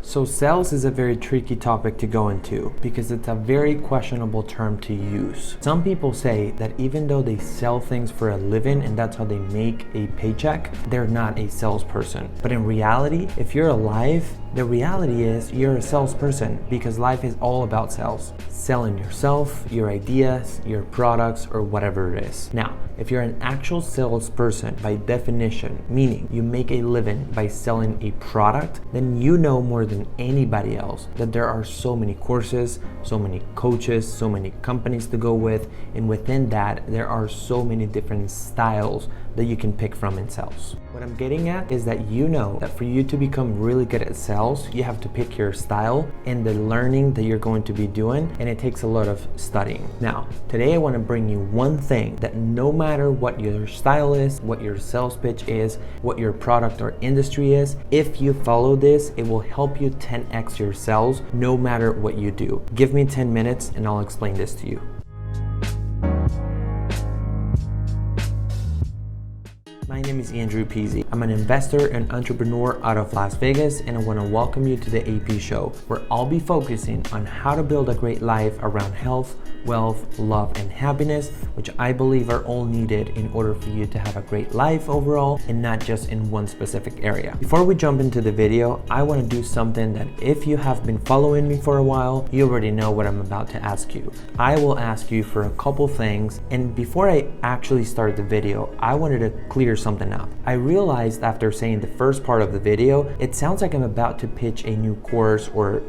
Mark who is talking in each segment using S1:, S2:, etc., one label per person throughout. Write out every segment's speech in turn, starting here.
S1: So sales is a very tricky topic to go into because it's a very questionable term to use. Some people say that even though they sell things for a living and that's how they make a paycheck, they're not a salesperson. But in reality, if you're alive, the reality is you're a salesperson because life is all about sales. Selling yourself, your ideas, your products, or whatever it is. Now, if you're an actual salesperson by definition, meaning you make a living by selling a product, then you know more than anybody else that there are so many courses, so many coaches, so many companies to go with, and within that, there are so many different styles that you can pick from in sales. What I'm getting at is that you know that for you to become really good at sales, you have to pick your style and the learning that you're going to be doing, and it takes a lot of studying. Now, today I want to bring you one thing that no matter what your style is, what your sales pitch is, what your product or industry is, if you follow this, it will help you 10x your sales no matter what you do. Give me 10 minutes and I'll explain this to you. My name is Andrew Peasy. I'm an investor and entrepreneur out of Las Vegas, and I want to welcome you to the AP Show, where I'll be focusing on how to build a great life around health, wealth, love, and happiness, which I believe are all needed in order for you to have a great life overall and not just in one specific area. Before we jump into the video, I want to do something that if you have been following me for a while, you already know what I'm about to ask you. I will ask you for a couple things, and before I actually start the video, I wanted to clear something up. I realized after saying the first part of the video, it sounds like I'm about to pitch a new course or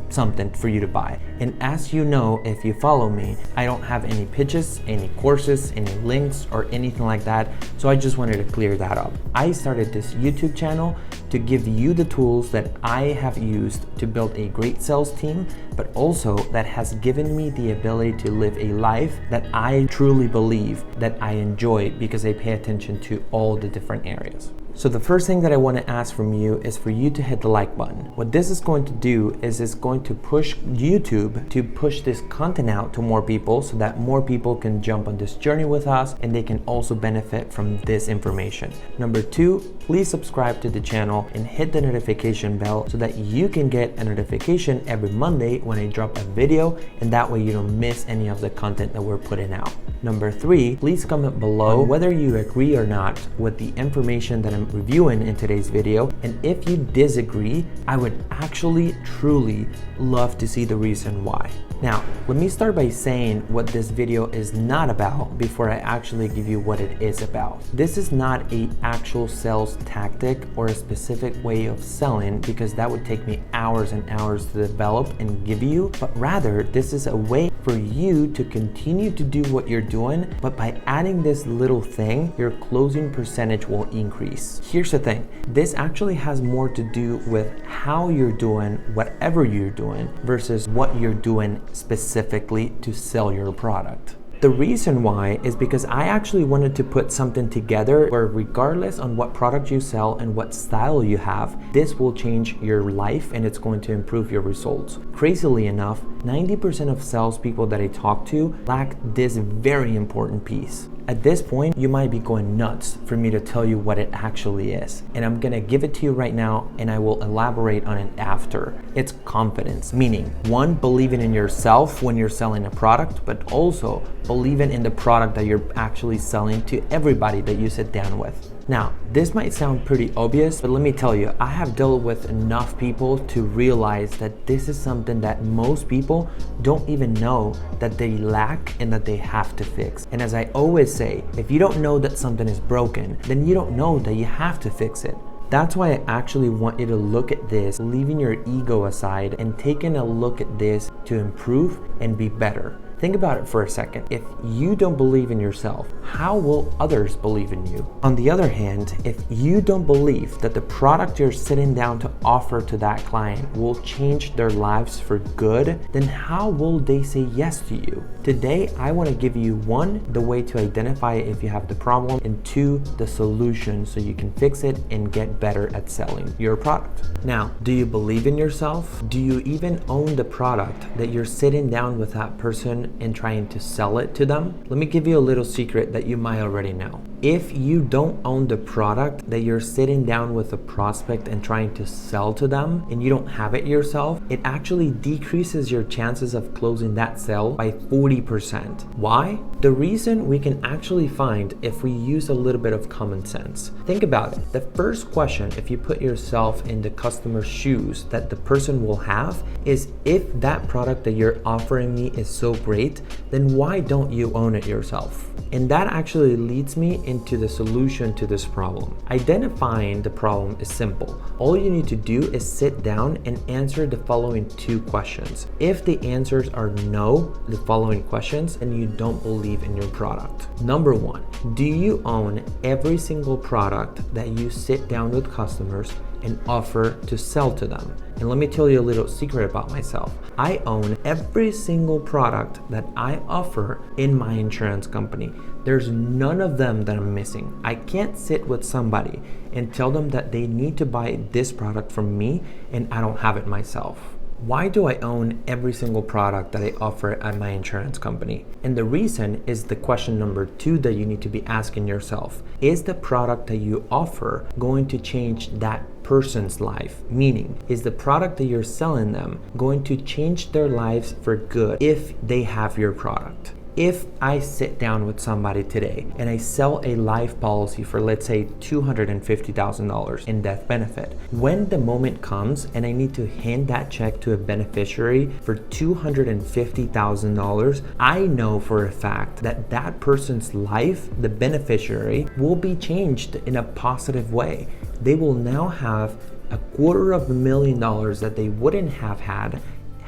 S1: something for you to buy. And as you know, if you follow me, I don't have any pitches, any courses, any links, or anything like that. So I just wanted to clear that up. I started this YouTube channel to give you the tools that I have used to build a great sales team, but also that has given me the ability to live a life that I truly believe that I enjoy because I pay attention to all the different areas. So the first thing that I want to ask from you is for you to hit the like button. What this is going to do is it's going to push YouTube to push this content out to more people so that more people can jump on this journey with us and they can also benefit from this information. Number two, please subscribe to the channel and hit the notification bell so that you can get a notification every Monday when I drop a video, and that way you don't miss any of the content that we're putting out. Number three, please comment below whether you agree or not with the information that I'm reviewing in today's video, and if you disagree, I would actually truly love to see the reason why. Now, let me start by saying what this video is not about before I actually give you what it is about. This is not an actual sales tactic or a specific way of selling, because that would take me hours and hours to develop and give you, but rather this is a way for you to continue to do what you're doing, but by adding this little thing, your closing percentage will increase. Here's the thing, this actually has more to do with how you're doing whatever you're doing versus what you're doing specifically to sell your product. The reason why is because I actually wanted to put something together where regardless on what product you sell and what style you have, this will change your life and it's going to improve your results. Crazily enough, 90% of salespeople that I talk to lack this very important piece. At this point, you might be going nuts for me to tell you what it actually is. And I'm gonna give it to you right now, and I will elaborate on it after. It's confidence, meaning one, believing in yourself when you're selling a product, but also believing in the product that you're actually selling to everybody that you sit down with. Now, this might sound pretty obvious, but let me tell you, I have dealt with enough people to realize that this is something that most people don't even know that they lack and that they have to fix. And as I always say, if you don't know that something is broken, then you don't know that you have to fix it. That's why I actually want you to look at this, leaving your ego aside and taking a look at this to improve and be better. Think about it for a second. If you don't believe in yourself, how will others believe in you? On the other hand, if you don't believe that the product you're sitting down to offer to that client will change their lives for good, then how will they say yes to you? Today, I want to give you one, the way to identify if you have the problem, and two, the solution so you can fix it and get better at selling your product. Now, do you believe in yourself? Do you even own the product that you're sitting down with that person and trying to sell it to them? Let me give you a little secret that you might already know. If you don't own the product that you're sitting down with a prospect and trying to sell to them, and you don't have it yourself, it actually decreases your chances of closing that sale by 40%. Why? The reason we can actually find if we use a little bit of common sense. Think about it. The first question, if you put yourself in the customer's shoes that the person will have, is if that product that you're offering me is so great, then why don't you own it yourself? And that actually leads me into the solution to this problem. Identifying the problem is simple. All you need to do is sit down and answer the following two questions. If the answers are no, the following questions, then you don't believe in your product. Number one, do you own every single product that you sit down with customers and offer to sell to them? And let me tell you a little secret about myself. I own every single product that I offer in my insurance company. There's none of them that I'm missing. I can't sit with somebody and tell them that they need to buy this product from me and I don't have it myself. Why do I own every single product that I offer at my insurance company? And the reason is the question number two that you need to be asking yourself. Is the product that you offer going to change that person's life? Meaning, is the product that you're selling them going to change their lives for good if they have your product? If I sit down with somebody today and I sell a life policy for, let's say, $250,000 in death benefit, when the moment comes and I need to hand that check to a beneficiary for $250,000, I know for a fact that that person's life, the beneficiary, will be changed in a positive way. They will now have $250,000 that they wouldn't have had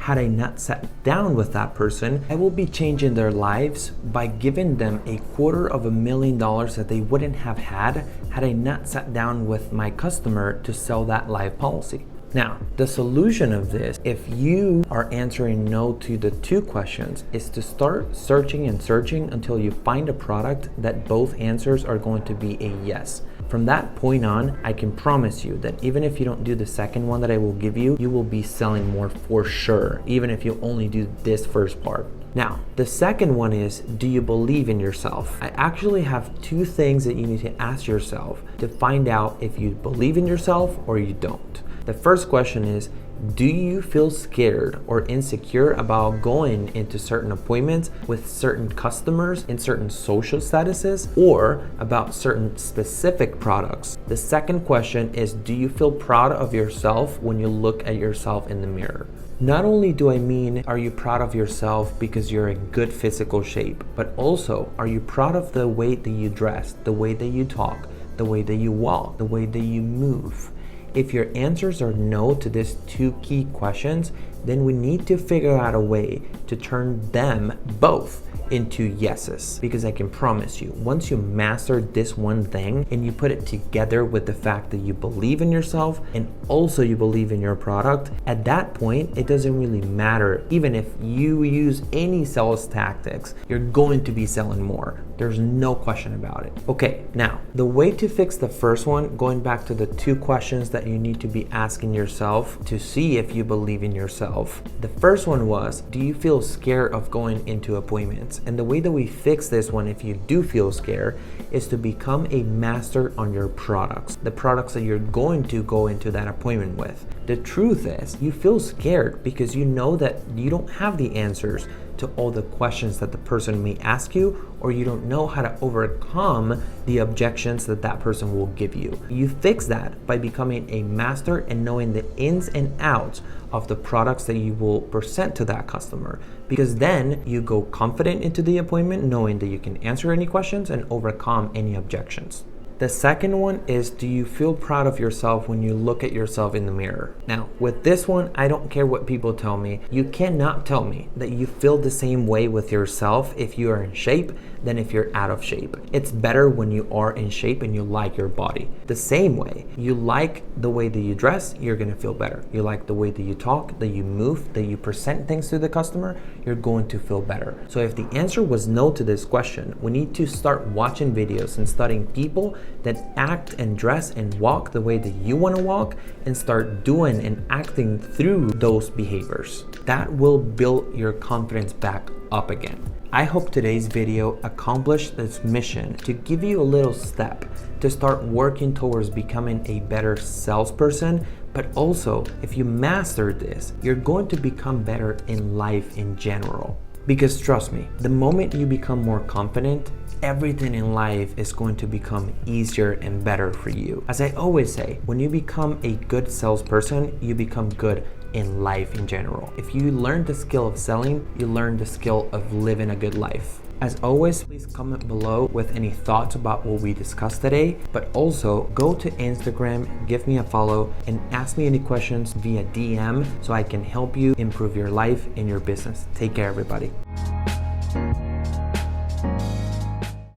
S1: I not sat down with that person. I will be changing their lives by giving them $250,000 that they wouldn't have had I not sat down with my customer to sell that life policy. Now, the solution of this, if you are answering no to the two questions, is to start searching and searching until you find a product that both answers are going to be a yes. From that point on, I can promise you that even if you don't do the second one that I will give you, you will be selling more for sure, even if you only do this first part. Now, the second one is, do you believe in yourself? I actually have two things that you need to ask yourself to find out if you believe in yourself or you don't. The first question is, do you feel scared or insecure about going into certain appointments with certain customers in certain social statuses or about certain specific products? The second question is, do you feel proud of yourself when you look at yourself in the mirror? Not only do I mean, are you proud of yourself because you're in good physical shape, but also, are you proud of the way that you dress, the way that you talk, the way that you walk, the way that you move? If your answers are no to these two key questions, then we need to figure out a way to turn them both into yeses. Because I can promise you, once you master this one thing and you put it together with the fact that you believe in yourself and also you believe in your product, at that point, it doesn't really matter. Even if you use any sales tactics, you're going to be selling more. There's no question about it. Okay, now, the way to fix the first one, going back to the two questions that you need to be asking yourself to see if you believe in yourself. The first one was, do you feel scared of going into appointments? And the way that we fix this one, if you do feel scared, is to become a master on your products, the products that you're going to go into that appointment with. The truth is, you feel scared because you know that you don't have the answers to all the questions that the person may ask you, or you don't know how to overcome the objections that that person will give you. You fix that by becoming a master and knowing the ins and outs of the products that you will present to that customer, because then you go confident into the appointment knowing that you can answer any questions and overcome any objections. The second one is, do you feel proud of yourself when you look at yourself in the mirror? Now, with this one, I don't care what people tell me. You cannot tell me that you feel the same way with yourself if you are in shape than if you're out of shape. It's better when you are in shape and you like your body. The same way, you like the way that you dress, you're gonna feel better. You like the way that you talk, that you move, that you present things to the customer, you're going to feel better. So if the answer was no to this question, we need to start watching videos and studying people that act and dress and walk the way that you want to walk and start doing and acting through those behaviors. That will build your confidence back up again. I hope today's video accomplished its mission to give you a little step to start working towards becoming a better salesperson. But also, if you master this, you're going to become better in life in general. Because trust me, the moment you become more confident, everything in life is going to become easier and better for you. As I always say, when you become a good salesperson, you become good in life in general. If you learn the skill of selling, you learn the skill of living a good life. As always, please comment below with any thoughts about what we discussed today, but also go to Instagram, give me a follow, and ask me any questions via DM so I can help you improve your life and your business. Take care, everybody.